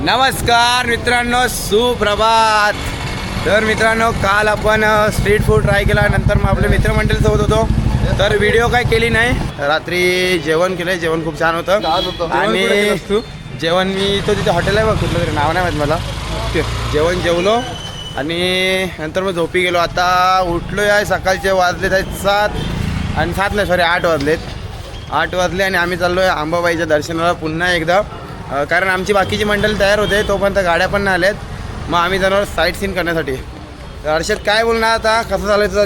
नमस्कार मित्रांनो, सुप्रभात. तर मित्रांनो, काल आपण स्ट्रीट फूड ट्राय केला, नंतर मग आपले मित्रमंडळी सोबत होतो. तर व्हिडिओ काय केली नाही. रात्री जेवण केलं, जेवण खूप छान होतं. आणि जेवण मी तो तिथे हॉटेल आहे बघ, कुठलं तरी नाव नाही माहीत मला. जेवण जेवलो आणि नंतर मग झोपी गेलो. आता उठलो आहे, सकाळचे वाजलेत आहेत 7 आणि 7 नाही, सॉरी 8 वाजलेत. 8 वाजले आणि आम्ही चाललो आहे अंबाबाईच्या दर्शनाला पुन्हा एकदा. कारण आमची बाकीची मंडळी तयार होते, तोपर्यंत गाड्या पण नाही आल्यात. मग आम्ही जाणार साईट सीन करण्यासाठी. तर हर्षद काय बोलणार आता, कसं झालं तुझा?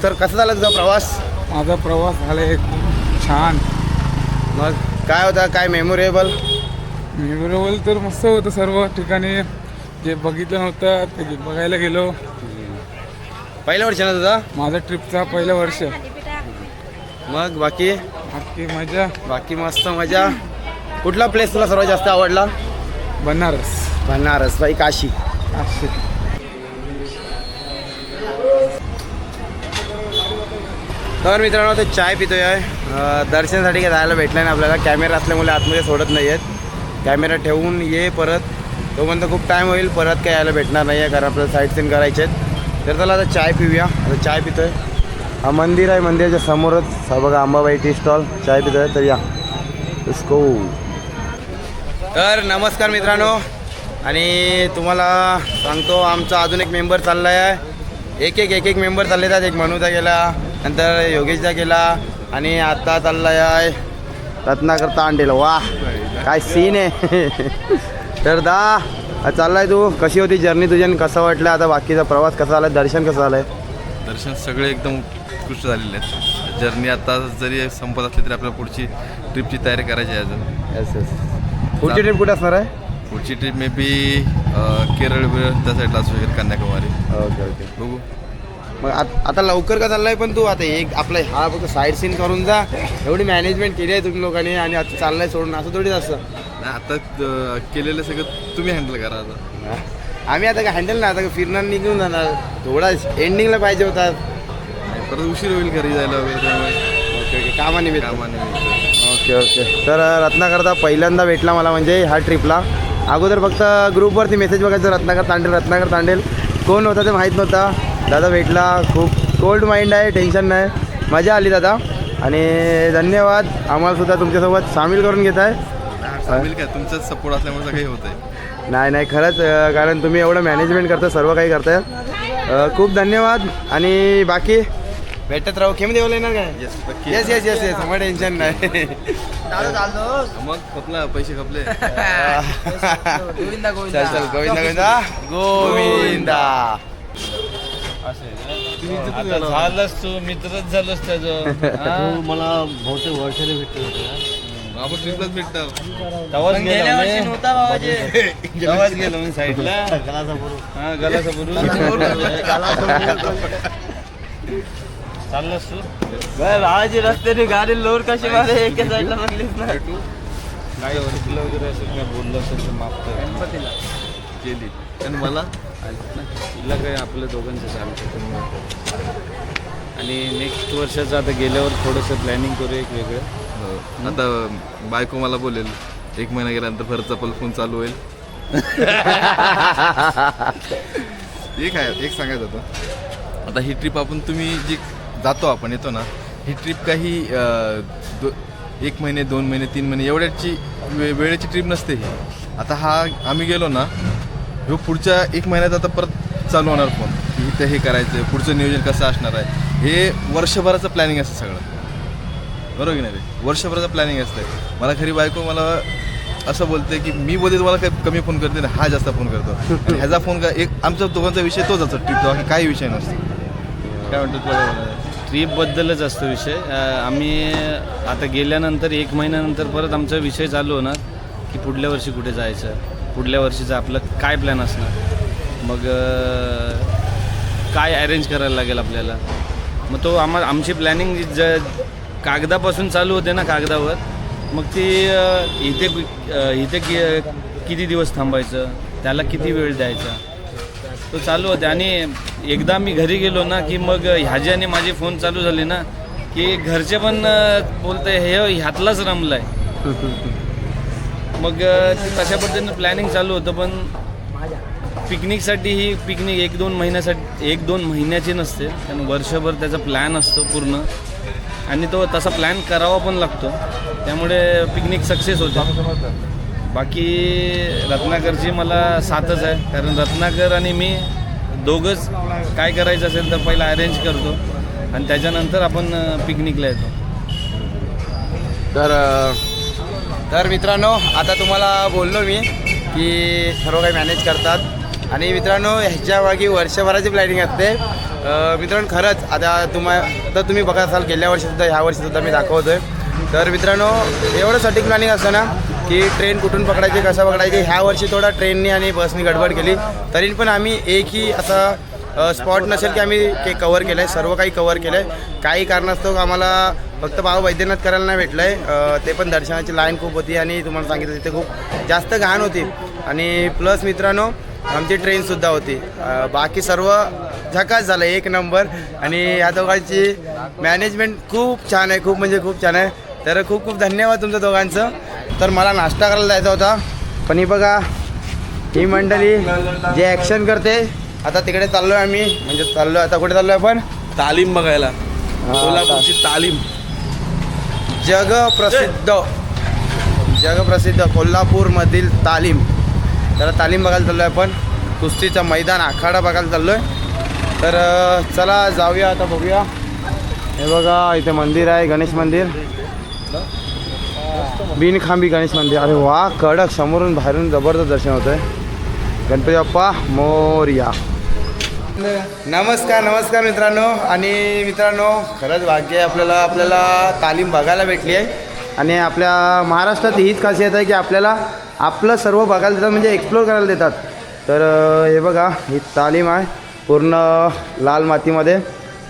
तर कसं झालं तुझा प्रवास? माझा प्रवास झाला एक छान. मग काय होता, काय मेमोरेबल? तर मस्त होतं. सर्व ठिकाणी जे बघितलं नव्हतं ते बघायला गेलो. पहिलं वर्ष ना तुझा? माझा ट्रिपचा पहिलं वर्ष. मग बाकी मजा. बाकी मस्त मजा. कुठला प्लेस तुला सर्वात जास्त आवडला? बनारस भाई, काशी. तर मित्रांनो, ते चाय पितोय आहे. दर्शनासाठी काय जायला भेटलं नाही आपल्याला. कॅमेरा असल्यामुळे आतमध्ये सोडत नाही आहेत. कॅमेरा ठेवून ये परत, तोपर्यंत खूप टाईम होईल. परत काय यायला भेटणार नाही आहे, कारण आपल्याला साईट सीन करायचे आहेत. तर चला आता चाय पिऊया. आता चाय पितोय. हा मंदिर आहे, मंदिराच्या समोरच हा बघा अंबाबाई टी स्टॉल. चाय पितोय, तर या इसको. तर नमस्कार मित्रांनो, आणि तुम्हाला सांगतो आमचा अजून एक मेंबर चालला आहे. एक मेंबर चालले आहेत. एक मनूचा गेला, नंतर योगेशचा गेला, आणि आता चालला आहे रत्नाकर तांडेला. वा काय सीन आहे. तर चालला आहे तू. कशी होती जर्नी तुझी आणि कसं वाटलं आता बाकीचा प्रवास कसा झाला? दर्शन कसं झालं आहे? दर्शन सगळे एकदम उत्कृष्ट झालेले आहेत. जर्नी आता जरी संपत असली तरी आपल्याला पुढची ट्रिपची तयारी करायची आहे अजून. येस. पुढची ट्रिप कुठे असणार आहे? पुढची ट्रिप मे बी केरळ त्या साईडला असू शकेल, कन्याकुमारी. ओके बघू. मग आता लवकर का चाललाय पण तू? आता एक आपला हा फक्त साईड सीन करून जा. एवढी मॅनेजमेंट केली आहे तुम्ही लोकांनी आणि आता चाललाय सोडून, असं थोडीच असतं. नाही, आता केलेलं सगळं तुम्ही हँडल करा. आता आम्ही आता काय हँडल नाही, आता फिरणार निघून जाणार. थोडा एंडिंगला पाहिजे होता. परत उशीर होईल घरी जायला वगैरे, त्यामुळे ओके कामानिमित्त. कामानिमित्त. तर रत्नाकरता पहिल्यांदा भेटला मला, म्हणजे ह्या ट्रिपला. अगोदर फक्त ग्रुपवरती मेसेज बघायचं, रत्नाकर तांडेल कोण होता ते माहीत नव्हता. दादा भेटला, खूप कोल्ड माइंड आहे, टेन्शन नाही. मजा आली दादा, आणि धन्यवाद. आम्हाला सुद्धा तुमच्यासोबत सामील करून घेत आहे. सामील काय, तुमचाच सपोर्ट असल्यामुळे सगळं होत आहे. नाही खरंच, कारण तुम्ही एवढं मॅनेजमेंट करता, सर्व काही करताय. खूप धन्यवाद. आणि बाकी भेटत राहू. खेम देवाला येणार काय? येस मग टेन्शन नाही. मग खपला, पैसे खपले. चल गोविंदा गोविंदा. झालंच तू मित्रच झालंस त्याचं. मला बहुतेक वर्षाने भेटले होते. आपण ट्रिपलाच भेटतो. तवाच गेलो मी साईडला. चाललंस तू राहायची रस्त्याने गाडी लोड कशी मारे एका साईडला म्हणलीस ना. काय चुकलं वगैरे असेल, काय बोललं असेल तर माफ कर. केली आणि मला तिला काय आपल्या दोघांचं चालतं. आणि नेक्स्ट वर्षाचं आता गेल्यावर थोडंसं प्लॅनिंग करू एक वेगळं. आता बायको मला बोलेल 1 महिना गेल्यानंतर परत चपल फोन चालू होईल. एक सांगायचं होतं. आता ही ट्रिप आपण तुम्ही जी जातो आपण येतो ना, ही ट्रिप काही 1 महिने 2 महिने 3 महिने एवढ्याची वेळेची ट्रिप नसते ही. आता हा आम्ही गेलो ना, ह्यो पुढच्या 1 महिन्यात आता परत चालू होणार फोन की इथं हे करायचं, पुढचं नियोजन कसं असणार आहे. हे वर्षभराचं प्लॅनिंग असतं सगळं, बरोबर की नाही रे? वर्षभराचं प्लॅनिंग असतं. मला खरी बायको मला असं बोलते की मी बोलते तुम्हाला काही कमी फोन करते ना, हा जास्त फोन करतो. आणि ह्याचा फोन का एक आमचा दोघांचा विषय तोच असतो ट्रिपचा, की काही विषय नसतो. काय म्हणतो तुला? ट्रीपबद्दलच असतो विषय. आम्ही आता गेल्यानंतर 1 महिन्यानंतर परत आमचा विषय चालू होणार की पुढल्या वर्षी कुठे जायचं, पुढल्या वर्षीचं आपलं काय प्लॅन असणार, मग काय अरेंज करायला लागेल आपल्याला. मग तो आमची प्लॅनिंग कागदापासून चालू होते ना, कागदावर. मग ती इथे किती दिवस थांबायचं, त्याला किती वेळ द्यायचा, तो चालू होते. आणि एकदा मी घरी गेलो ना की मग ह्याच्याने माझे फोन चालू झाले ना की घरचे पण बोलते हे ह्यातलाच रमलाय. मग तशा पद्धतीनं प्लॅनिंग चालू होतं. पण पिकनिकसाठी ही पिकनिक 1-2 महिन्याची नसते, कारण वर्षभर त्याचा प्लॅन असतो पूर्ण, आणि तो तसा प्लॅन करावा पण लागतो. त्यामुळे पिकनिक सक्सेस होते. बाकी रत्नाकरची मला साथच आहे, कारण रत्नाकर आणि मी दोघंच काय करायचं असेल तर पहिला अरेंज करतो आणि त्याच्यानंतर आपण पिकनिकला येतो. तर मित्रांनो, आता तुम्हाला बोललो मी की सर्व काही मॅनेज करतात आणि मित्रांनो ह्याच्या मागे वर्षभराची प्लॅनिंग असते. मित्रांनो खरंच आता तुम्ही बघा असाल गेल्या वर्षीसुद्धा ह्या वर्षीसुद्धा मी दाखवतो आहे. तर मित्रांनो एवढं सटीक प्लॅनिंग असतं ना की ट्रेन कुठून पकडायची, कसं पकडायची. ह्या वर्षी थोडा ट्रेननी आणि बसनी गडबड केली, तरी पण आम्ही एकही असा स्पॉट नसेल की आम्ही कवर केलं आहे. सर्व काही कवर केलं आहे. काही कारणास्तव आम्हाला फक्त बाबा वैद्यनाथ करायला नाही भेटलं आहे. ते पण दर्शनाची लाईन खूप होती आणि तुम्हाला सांगितलं तिथे खूप जास्त घाण होती. आणि प्लस मित्रांनो आमची ट्रेनसुद्धा होती. बाकी सर्व झकास झालं, एक नंबर. आणि ह्या दोघांची मॅनेजमेंट खूप छान आहे, खूप म्हणजे खूप छान आहे. तर खूप खूप धन्यवाद तुमच्या दोघांचं. तर मला नाश्ता करायला जायचा होता, पण ही बघा ही मंडळी जे ॲक्शन करते. आता तिकडे चाललो आहे आम्ही, म्हणजे चाललो आता कुठे चाललो आहे आपण? तालीम बघायला. कोल्हापूरची तालीम जगप्रसिद्ध कोल्हापूरमधील तालीम. तर तालीम बघायला चाललो आहे आपण. कुस्तीचं मैदान आखाडा बघायला चाललो आहे. तर चला जाऊया, आता बघूया. हे बघा इथे मंदिर आहे, गणेश मंदिर, बिनखांबी गणेश मंदिर. अरे वा, कडक समोरून बाहेरून जबरदस्त दर्शन होतं आहे. गणपती बाप्पा मोरया. नमस्कार मित्रांनो. आणि मित्रांनो खरंच भाग्य आहे आपल्याला तालीम बघायला भेटली आहे. आणि आपल्या महाराष्ट्रात हीच खासियत आहे की आपल्याला आपलं सर्व बघायला देतात, म्हणजे एक्सप्लोर करायला देतात. तर हे बघा ही तालीम आहे पूर्ण लाल मातीमध्ये.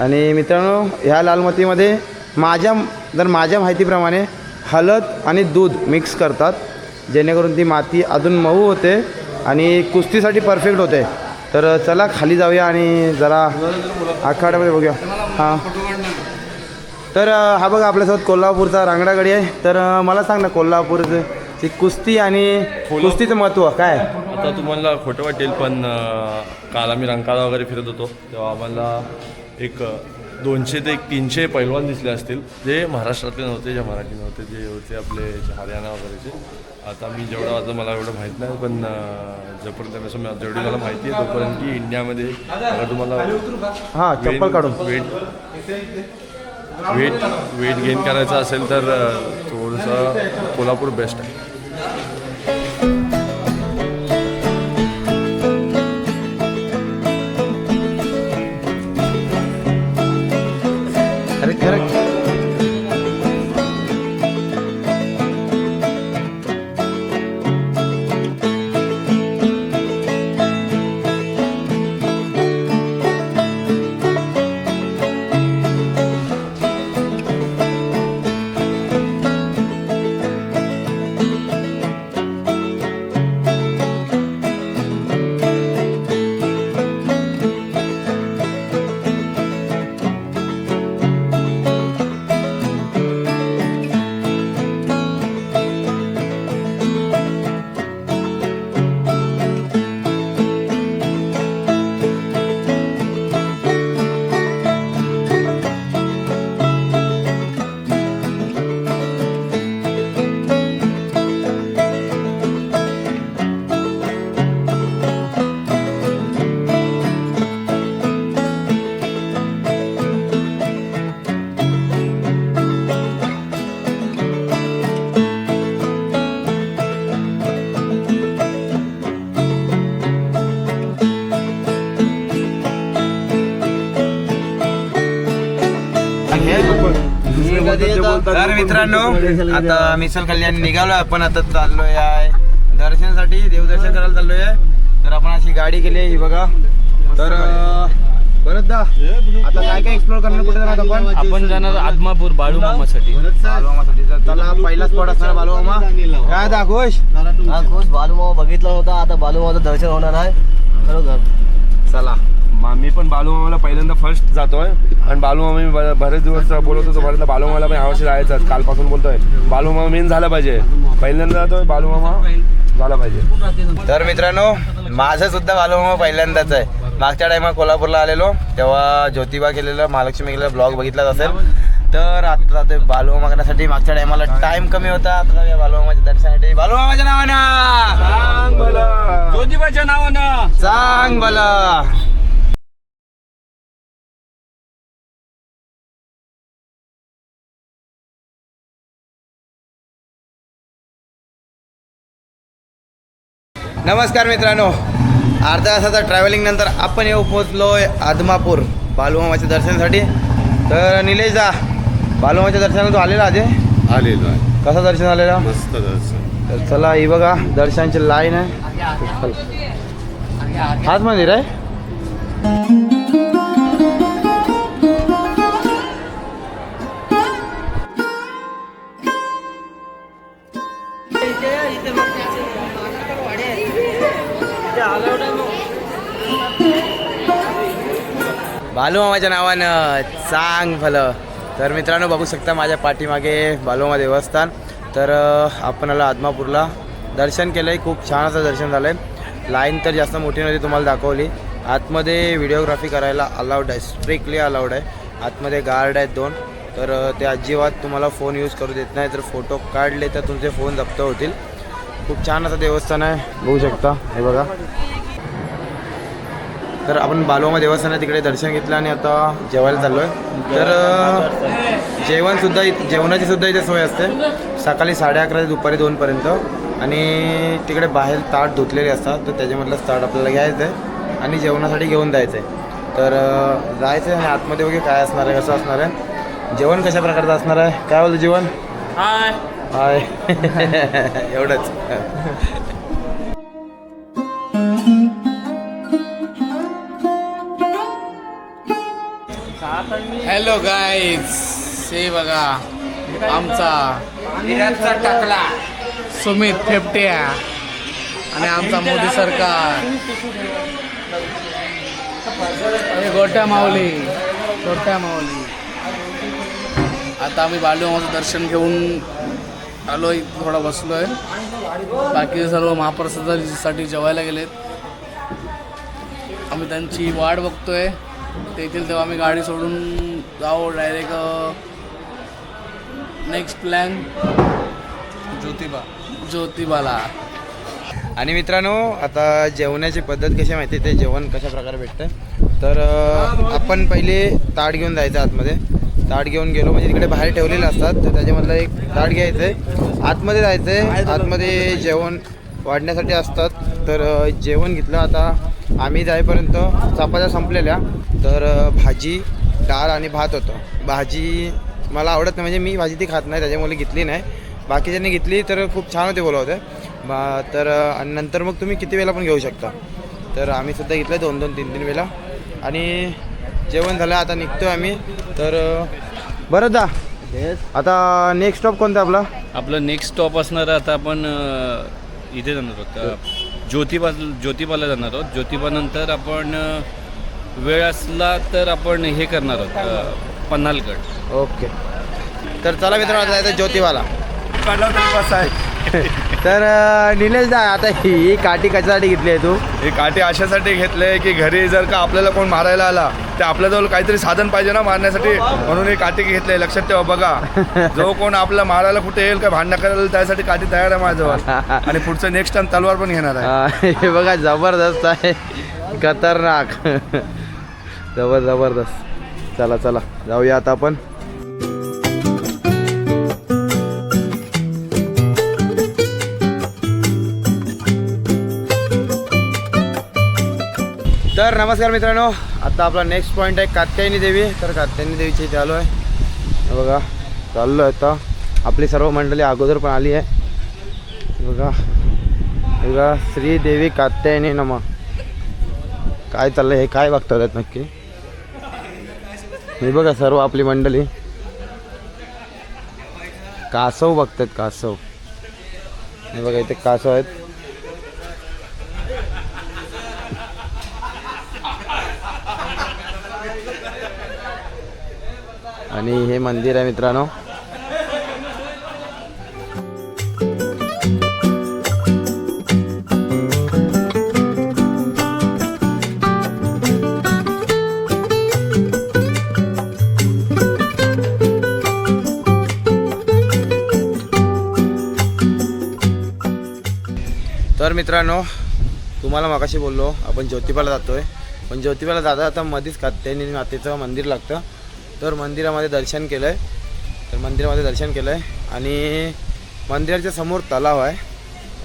आणि मित्रांनो ह्या लाल मातीमध्ये माझ्या माहितीप्रमाणे हळद आणि दूध मिक्स करतात, जेणेकरून ती माती अजून मऊ होते आणि कुस्तीसाठी परफेक्ट होते. तर चला खाली जाऊया आणि जरा आखाड्यामध्ये बघूया. हां, तर हा बघा आपल्यासोबत कोल्हापूरचा रांगडागडी आहे. तर मला सांग ना कोल्हापूरची कुस्ती आणि कुस्तीचं महत्त्व काय? आता तुम्हाला खोटं वाटेल, पण काल आम्ही रंकाळा वगैरे फिरत होतो तेव्हा आम्हाला एक 200 ते 300 पैलवान दिसले असतील, जे महाराष्ट्रातले नव्हते, जे मराठी नव्हते, जे होते आपले हरियाणा वगैरेचे. आता मी आता मला एवढं माहीत नाही, पण जोपर्यंत जेवढी मला माहिती आहे तोपर्यंत की इंडियामध्ये अगर तुम्हाला हां चप्पल काढून वेट गेन करायचं असेल तर थोडंसं कोल्हापूर बेस्ट आहे. अरे खरं तर मित्रांनो आता मिसल कल्याण निघालो आपण. आता चाललोय आहे दर्शनासाठी, देवदर्शन करायला चाललोय. तर आपण अशी गाडी केली आहे ही बघा. तर परत आता काय काय एक्सप्लोर करणार, कुठे जाणार आपण जाणार आदमापूर बाळूमामासाठी. बालूमामासाठी. तर चला पहिला स्पॉट असणार बालूमामा. काय दाखवश खुश बालूमामा बघितला होता, आता बालूमामाचं दर्शन होणार आहे खरोखर. चला मामी पण बालूमामाला पहिल्यांदा फर्स्ट जातोय आणि बालूमामा मी बरेच दिवस बोलत होतो बरेचदा बालूमामाला पण यावर्षी जायचं कालपासून बोलतोय बालूमामा मेन झाला पाहिजे पहिल्यांदा जातोय बालूमामा झाला पाहिजे. तर मित्रांनो माझं सुद्धा बालूमामा पहिल्यांदाच आहे. मागच्या टायमाला कोल्हापूरला आलेलो तेव्हा ज्योतिबा केलेलं महालक्ष्मी केलेलं ब्लॉग बघितलाच असेल. तर आता जातोय बालूमामा करण्यासाठी. मागच्या टायमाला टाइम कमी होता आता जाऊया बालूमामाच्या दर्शनासाठी. बालूमामाच्या नावानं ज्योतिबाच्या नावानं सांग भला. नमस्कार मित्रांनो, अर्ध्या तासाचा ट्रॅव्हलिंग नंतर आपण येऊ पोहोचलोय आदमापूर बालूमामाच्या दर्शनासाठी. तर निलेश दा, बालूमामाच्या दर्शनाला तू आलेला आधी? आलेलो आहे. कसं दर्शन झालेलं? मस्त दर्शन. तर चला ही बघा दर्शनाची लाईन आहे. हाच मंदिर आहे. बालूमामाच्या नावानं चांग भलं. तर मित्रांनो बघू शकता माझ्या पाठीमागे बालूमामा देवस्थान. तर आपण आलो आदमापूरला. दर्शन केलं आहे, खूप छान असं दर्शन झालं आहे. लाईन तर जास्त मोठी नव्हती, तुम्हाला दाखवली. आतमध्ये व्हिडिओग्राफी करायला अलाउड आहे, स्ट्रिक्टली अलाउड आहे. आतमध्ये गार्ड आहेत 2. तर ते अजिबात तुम्हाला फोन यूज करू देत नाही. तर फोटो काढले तर तुमचे फोन जप्त होतील. खूप छान असं देवस्थान आहे, बघू शकता. हे बघा. तर आपण बालूमामा देवस्थानात तिकडे दर्शन घेतलं आणि आता जेवायला चाललो आहे. तर जेवणाची सुद्धा इथे सोय असते. सकाळी 11:30 ते दुपारी 2पर्यंत. आणि तिकडे बाहेर ताट धुतलेले असतात, तर त्याच्यामधलंच ताट आपल्याला घ्यायचं आहे आणि जेवणासाठी घेऊन जायचं आहे. तर जायचं आहे आणि आतमध्ये वगैरे काय असणार आहे, कसं असणार आहे, जेवण कशा प्रकारचं असणार आहे, काय बोलतं जेवण? हाय हाय एवढंच. हॅलो गाईज, हे बघा आमचा हिऱ्याचा टाकला सुमित फेपट्या आणि आमचा मोदी सरकार. हे गोट्या माऊली. आता आम्ही बालूमामाचं दर्शन घेऊन आलोय, थोडा बसलोय. बाकी सर्व महाप्रसादासाठी जेवायला गेलेत. आम्ही त्यांची वाट बघतोय. ते येतील तेव्हा आम्ही गाडी सोडून जाऊ डायरेक्ट नेक्स्ट प्लॅन ज्योतिबाला. आणि मित्रांनो आता जेवणाची पद्धत कशी माहिती आहे, ते जेवण कशा प्रकारे भेटतं. तर आपण पहिले ताट घेऊन जायचं आतमध्ये. ताट घेऊन गेलो म्हणजे तिकडे बाहेर ठेवलेले असतात, तर त्याच्यामधलं एक ताट घ्यायचं आहे, आतमध्ये जायचं आहे. आतमध्ये जेवण वाढण्यासाठी असतात. तर जेवण घेतलं. आता आम्ही जाईपर्यंत चपात्या संपलेल्या. तर भाजी, डाळ आणि भात होतं. भाजी मला आवडत नाही, म्हणजे मी भाजी ती खात नाही, त्याच्यामुळे घेतली नाही. बाकीच्यांनी घेतली तर खूप छान होते बोलवते. तर आणि नंतर मग तुम्ही किती वेळा पण घेऊ शकता. तर आम्ही सुद्धा घेतलं 2-2, 3-3 वेळा. आणि जेवण झालं, आता निघतो आम्ही. तर बरं दा, आता नेक्स्ट स्टॉप कोणता आपला? आपलं नेक्स्ट स्टॉप असणार आहे. आता आपण इथे जाणार आहोत, ज्योतिबाला जाणार आहोत. ज्योतिबानंतर आपण वेळ असला तर आपण हे करणार आहोत पन्हाळगड. ओके. तर चला मित्रांनो, आता जायचं ज्योतिबाला. काढला तरी बस आहे. तर निलेश दा, आता ही काठी कशासाठी घेतली आहे तू? ही काठी अशासाठी घेतले की घरी जर का आपल्याला कोण मारायला आला तर आपल्याजवळ काहीतरी साधन पाहिजे ना मारण्यासाठी, म्हणून ही काठी घेतली. लक्षात ठेवा बघा, जो कोण आपल्याला मारायला कुठे येईल का भांडणं करायला त्यासाठी काठी तयार आहे माझ्याजवळ. आणि पुढचं नेक्स्ट टाइम तलवार पण घेणार आहे. हे बघा जबरदस्त आहे, खतरनाक. जबरदस्त. चला चला जाऊया आता आपण. तर नमस्कार मित्रांनो, आता आपला नेक्स्ट पॉईंट आहे कात्यायनी देवी. तर कात्यायनी देवीची इथे आलो आहे. बघा चाललो आहे आता. आपली सर्व मंडळी अगोदर पण आली आहे. बघा बघा, श्री देवी कात्यायनी नमः. काय चाललं हे, काय बघतात आहेत नक्की? मी बघा सर्व आपली मंडळी कासव बघतात. कासव हे बघा, इथे कासव आहेत. आणि हे मंदिर आहे मित्रांनो. तर मित्रांनो, तुम्हाला मगाशी बोललो आपण ज्योतिबाला जातोय, पण ज्योतिबाला जाता जाता मध्येच कात्यायनी मातेचं मंदिर लागतं. तर मंदिरामध्ये दर्शन केलं आहे, आणि मंदिराच्या समोर तलाव आहे.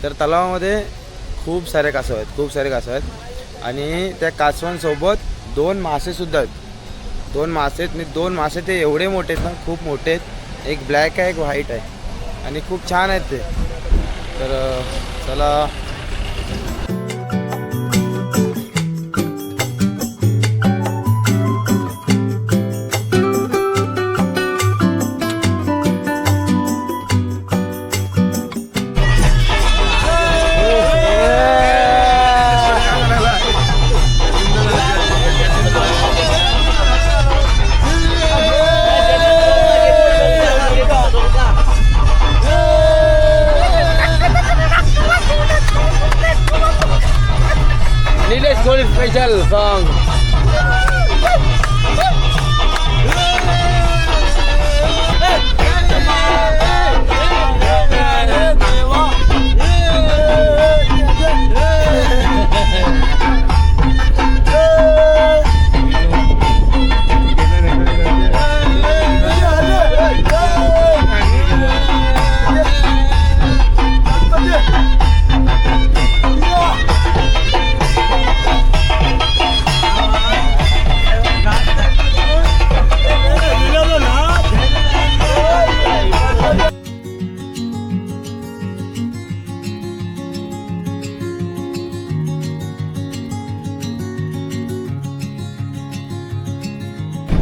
तर तलावामध्ये खूप सारे कासव आहेत आणि त्या कासवांसोबत 2 मासेसुद्धा आहेत. 2 मासे आहेत आणि 2 मासे ते एवढे मोठे आहेत ना, खूप मोठे आहेत. एक ब्लॅक आहे, एक व्हाईट आहे आणि खूप छान आहेत ते. तर चला. Special song.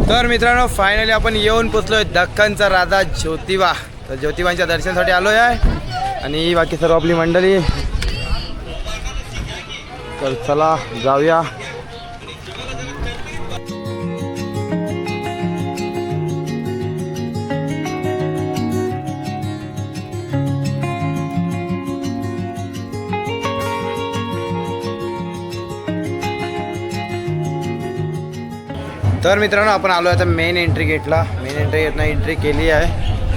तर मित्रांनो, फायनली आपण येऊन पोचलोय दख्खनचा राजा ज्योतिबा. तर ज्योतिबांच्या दर्शनासाठी आलो आहे आणि बाकी सर्व आपली मंडळी. तर चला जाऊया. तर मित्रांनो, आपण आलो आहे आता मेन एंट्री गेटला. एंट्री केली आहे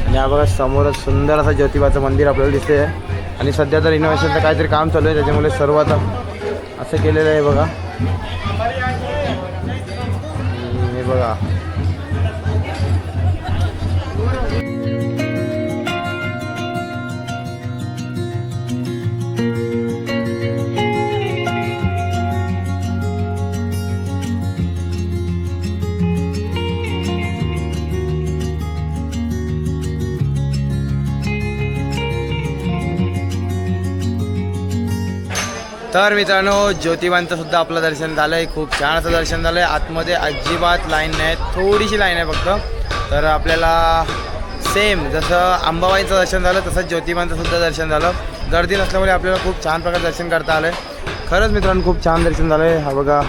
आणि हा बघा समोरच सुंदर असं ज्योतिबाचं मंदिर आपल्याला दिसते आहे. आणि सध्या तर रिनोव्हेशनचं काहीतरी काम चालू आहे, त्याच्यामुळे सर्व आता असं केलेलं आहे बघा. हे बघा, तर मित्रांनो, ज्योतिबांचं सुद्धा आपलं दर्शन झालं आहे. खूप छान असं दर्शन झालं आहे. आतमध्ये अजिबात लाईन नाही, थोडीशी लाईन आहे फक्त. तर आपल्याला सेम जसं अंबाबाईचं दर्शन झालं तसंच ज्योतिबांचं सुद्धा दर्शन झालं. गर्दी नसल्यामुळे आपल्याला खूप छान प्रकारे दर्शन करता आलं आहे. खरंच मित्रांनो, खूप छान दर्शन झालं आहे. हा बघा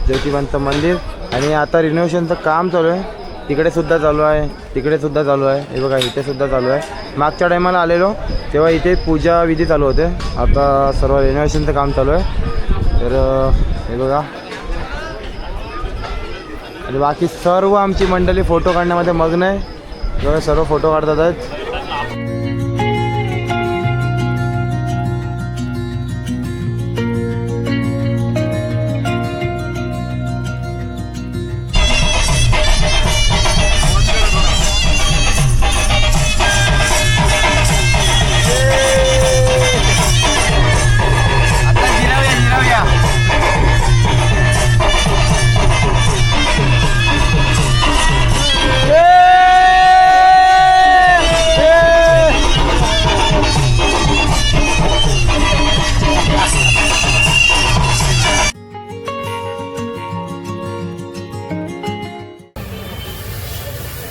ज्योतिबांचं मंदिर. आणि आता रिनोव्हेशनचं काम चालू आहे. तिकडे सुद्धा चालू आहे. हे बघा, इथे सुद्धा चालू आहे. मागच्या टायमाला आलेलो तेव्हा इथे पूजा विधी चालू होते. आता सर्व रिनोव्हेशनचं काम चालू आहे. तर हे बघा, आणि बाकी सर्व आमची मंडळी फोटो काढण्यामध्ये मग्न आहे. बघा, सर्व फोटो काढतात आहेत.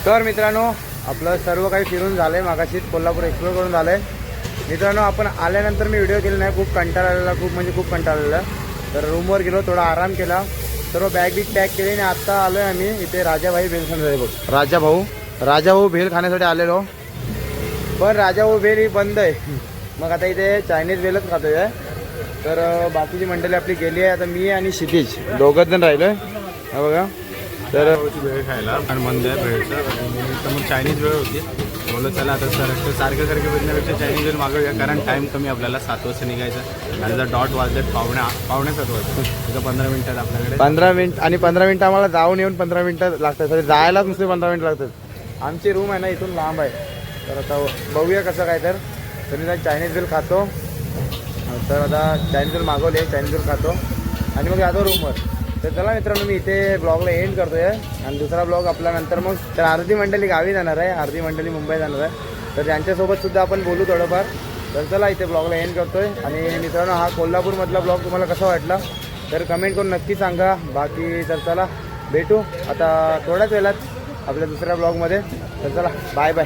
तर मित्रांनो, आपलं सर्व काही फिरून झालं आहे. मागाशीच कोल्हापूर एक्सप्लोर करून झालं आहे. मित्रांनो, आपण आल्यानंतर मी व्हिडिओ केला नाही. खूप कंटाळा आलेला, खूप कंटाळा आलेला. तर रूमवर गेलो, थोडा आराम केला, सर्व बॅग बिग पॅक केली आणि आत्ता आलो आहे आम्ही इथे राजाभाई बेलसन बघ. राजा भाऊ राजा भाऊ भेल खाण्यासाठी आलेलो, पण राजा भाऊ भेल ही बंद आहे. मग आता इथे चायनीज भेलच खातोय. तर बाकीची मंडळी आपली गेली आहे. आता मी आणि क्षितिज दोघंच जण राहिलो आहे. हा बघा. तर भेळ खायला आणि मंद आहे भेळचं, आणि तर मग चायनीज वेळ होती. बोललो चला आता सारखं बघण्यापेक्षा चायनीज वेळ मागवूया, कारण टाईम कमी आपल्याला 7 वाजता निघायचं आणि जर डॉट वाजलेत पावणे 7 वाजता, तिथं 15 मिनिटात आपल्याकडे 15 मिनिट आणि 15 मिनिटं आम्हाला जाऊन येऊन 15 मिनिटं लागतात. सॉरी जायलाच नुसते 15 मिनिटं लागतात. आमची रूम आहे ना इथून लांब आहे. तर आता बघूया कसं काय. तर मी चायनीज बिल खातो. तर आता चायनीज बिल मागवले, चायनीज बिल खातो आणि मग जातो रूमवर. तर चला मित्रांनो, मी इथे ब्लॉगला एंड करतोय आणि दुसरा ब्लॉग आपला नंतर मग. तर अर्धी मंडळी गावी जाणार आहे, अर्धी मंडळी मुंबई जाणार आहे. तर त्यांच्यासोबत सुद्धा आपण बोलू थोडंफार. तर चला इथे ब्लॉगला एंड करतोय. आणि मित्रांनो, हा कोल्हापूरमधला ब्लॉग तुम्हाला कसा वाटला तर कमेंट करून नक्की सांगा. बाकी तर चला भेटू आता थोड्याच वेळात आपल्या दुसऱ्या ब्लॉगमध्ये. तर चला बाय बाय.